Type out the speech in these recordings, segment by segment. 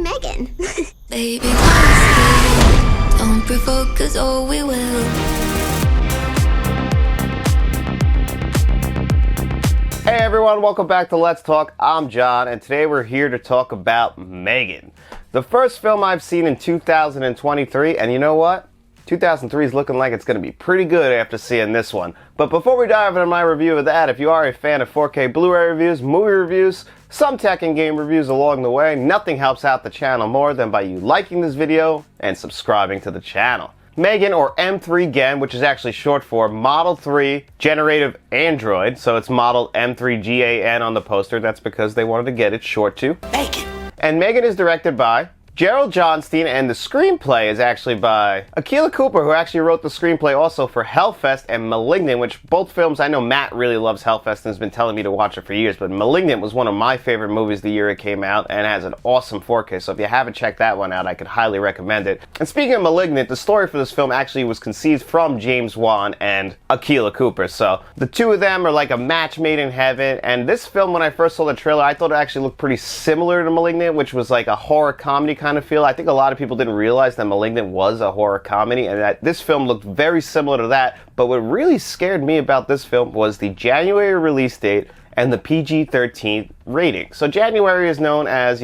M3GAN. Baby, honestly, don't provoke us or we will. Hey everyone, welcome back to Let's Talk. I'm John, and today we're here to talk about M3GAN. The first film I've seen in 2023, and you know what? 2003 is looking like it's going to be pretty good after seeing this one. But before we dive into my review of that, if you are a fan of 4K Blu-ray reviews, movie reviews, some tech and game reviews along the way, nothing helps out the channel more than by you liking this video and subscribing to the channel. M3GAN, or M3GAN, which is actually short for Model 3 Generative Android, so it's modeled M3GAN on the poster. That's because they wanted to get it short to M3GAN. And M3GAN is directed by Gerard Johnstone, and the screenplay is actually by Akila Cooper, who actually wrote the screenplay also for Hellfest and *Malignant*, which both films, I know Matt really loves Hellfest and has been telling me to watch it for years, but *Malignant* was one of my favorite movies the year it came out and has an awesome 4K, so if you haven't checked that one out, I could highly recommend it. And speaking of *Malignant*, the story for this film actually was conceived from James Wan and Akila Cooper, so the two of them are like a match made in heaven. And this film, when I first saw the trailer, I thought it actually looked pretty similar to *Malignant*, which was like a horror comedy kind of feel. I think a lot of people didn't realize that *Malignant* was a horror comedy, and that this film looked very similar to that. But what really scared me about this film was the January release date and the PG-13 rating. So January is known as,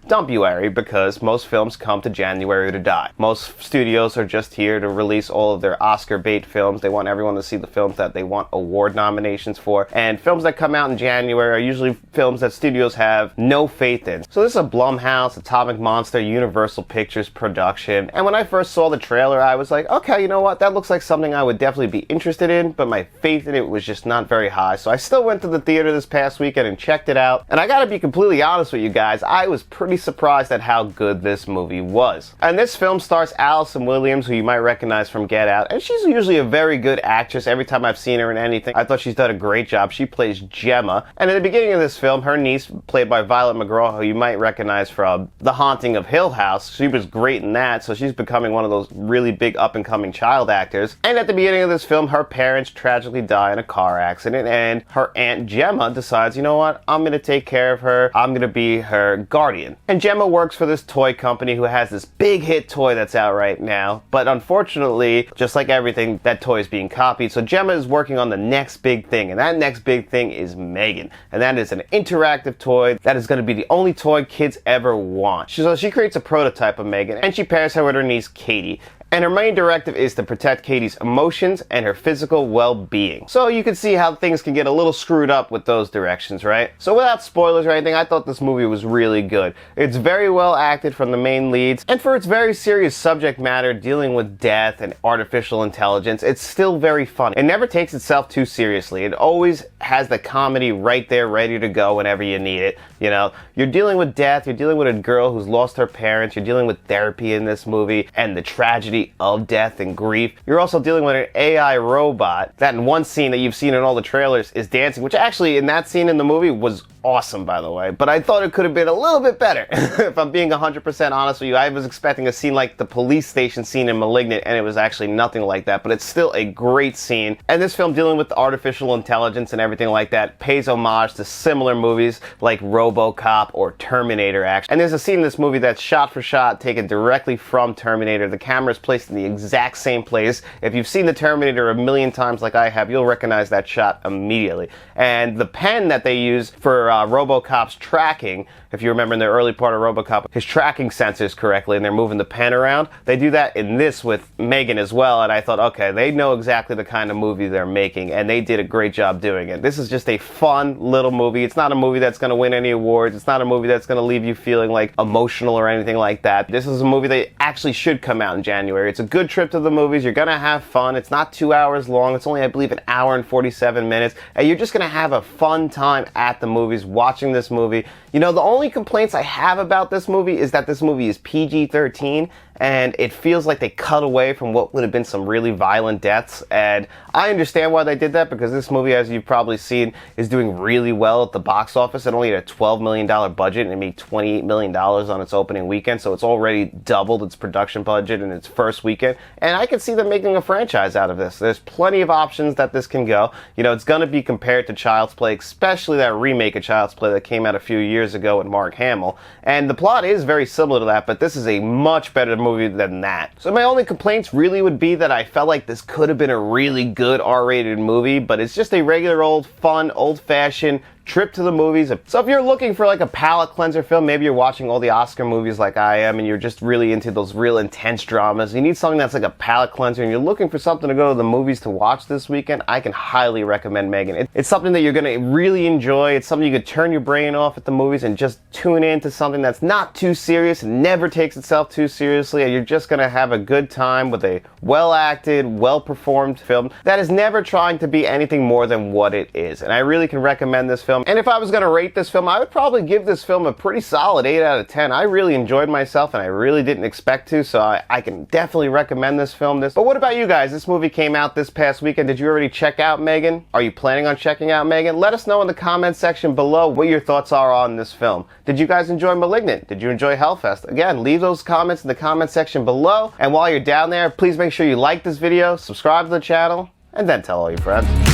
Dumpuary, because most films come to January to die. Most studios are just here to release all of their Oscar bait films. They want everyone to see the films that they want award nominations for. And films that come out in January are usually films that studios have no faith in. So this is a Blumhouse, Atomic Monster, Universal Pictures production. And when I first saw the trailer, I was like, okay, you know what? That looks like something I would definitely be interested in, but my faith in it was just not very high. So I still went to the theater this past weekend and checked it out. And I gotta be completely honest with you guys, I was pretty surprised at how good this movie was. And this film stars Allison Williams, who you might recognize from Get Out, and she's usually a very good actress. Every time I've seen her in anything, I thought she's done a great job. She plays Gemma. And in the beginning of this film, her niece, played by Violet McGraw, who you might recognize from The Haunting of Hill House, she was great in that, so she's becoming one of those really big up-and-coming child actors. And at the beginning of this film, her parents tragically die in a car accident, and her aunt Gemma decides, you know what, I'm gonna take care of her. I'm gonna be her guardian. And Gemma works for this toy company who has this big hit toy that's out right now, but unfortunately, just like everything, that toy is being copied. So Gemma is working on the next big thing, and that next big thing is M3GAN. And that is an interactive toy that is going to be the only toy kids ever want. So she creates a prototype of M3GAN, and she pairs her with her niece Katie. And her main directive is to protect Katie's emotions and her physical well-being. So you can see how things can get a little screwed up with those directions, right? So without spoilers or anything, I thought this movie was really good. It's very well acted from the main leads, and for its very serious subject matter dealing with death and artificial intelligence, it's still very funny. It never takes itself too seriously. It always has the comedy right there ready to go whenever you need it. You're dealing with death, you're dealing with a girl who's lost her parents, you're dealing with therapy in this movie, and the tragedy of death and grief. You're also dealing with an AI robot that in one scene that you've seen in all the trailers is dancing, which actually in that scene in the movie was awesome, by the way, but I thought it could have been a little bit better. If I'm being 100% honest with you, I was expecting a scene like the police station scene in *Malignant*, and it was actually nothing like that, but it's still a great scene. And this film, dealing with artificial intelligence and everything like that, pays homage to similar movies like RoboCop or Terminator, actually. And there's a scene in this movie that's shot for shot taken directly from Terminator. The camera is placed in the exact same place. If you've seen the Terminator a million times like I have, you'll recognize that shot immediately. And the pen that they use for RoboCop's tracking, if you remember in the early part of RoboCop, his tracking sensors correctly and they're moving the pen around, they do that in this with M3GAN as well. And I thought, okay, they know exactly the kind of movie they're making, and they did a great job doing it. This is just a fun little movie. It's not a movie that's going to win any awards. It's not a movie that's going to leave you feeling like emotional or anything like that. This is a movie that actually should come out in January. It's a good trip to the movies. You're going to have fun. It's not 2 hours long. It's only, I believe, an hour and 47 minutes. And you're just going to have a fun time at the movies watching this movie. The only complaints I have about this movie is that this movie is PG-13, and it feels like they cut away from what would have been some really violent deaths. And I understand why they did that, because this movie, as you've probably seen, is doing really well at the box office. It only had a $12 million budget and it made $28 million on its opening weekend, so it's already doubled its production budget in its first weekend. And I can see them making a franchise out of this. There's plenty of options that this can go. You know, it's going to be compared to Child's Play, especially that remake of Child's Play that came out a few years ago with Mark Hamill. And the plot is very similar to that, but this is a much better movie than that. So my only complaints really would be that I felt like this could have been a really good R-rated movie, but it's just a regular old fun, old-fashioned trip to the movies. So if you're looking for like a palate cleanser film, maybe you're watching all the Oscar movies like I am and you're just really into those real intense dramas, you need something that's like a palate cleanser and you're looking for something to go to the movies to watch this weekend, I can highly recommend M3GAN. It's something that you're going to really enjoy. It's something you could turn your brain off at the movies and just tune into something that's not too serious and never takes itself too seriously, and you're just going to have a good time with a well-acted, well-performed film that is never trying to be anything more than what it is. And I really can recommend this film. And if I was going to rate this film, I would probably give this film a pretty solid 8 out of 10. I really enjoyed myself and I really didn't expect to, so I can definitely recommend this film. But what about you guys? This movie came out this past weekend. Did you already check out M3GAN? Are you planning on checking out M3GAN? Let us know in the comment section below what your thoughts are on this film. Did you guys enjoy *Malignant*? Did you enjoy *Hellfest*? Again, leave those comments in the comment section below. And while you're down there, please make sure you like this video, subscribe to the channel, and then tell all your friends.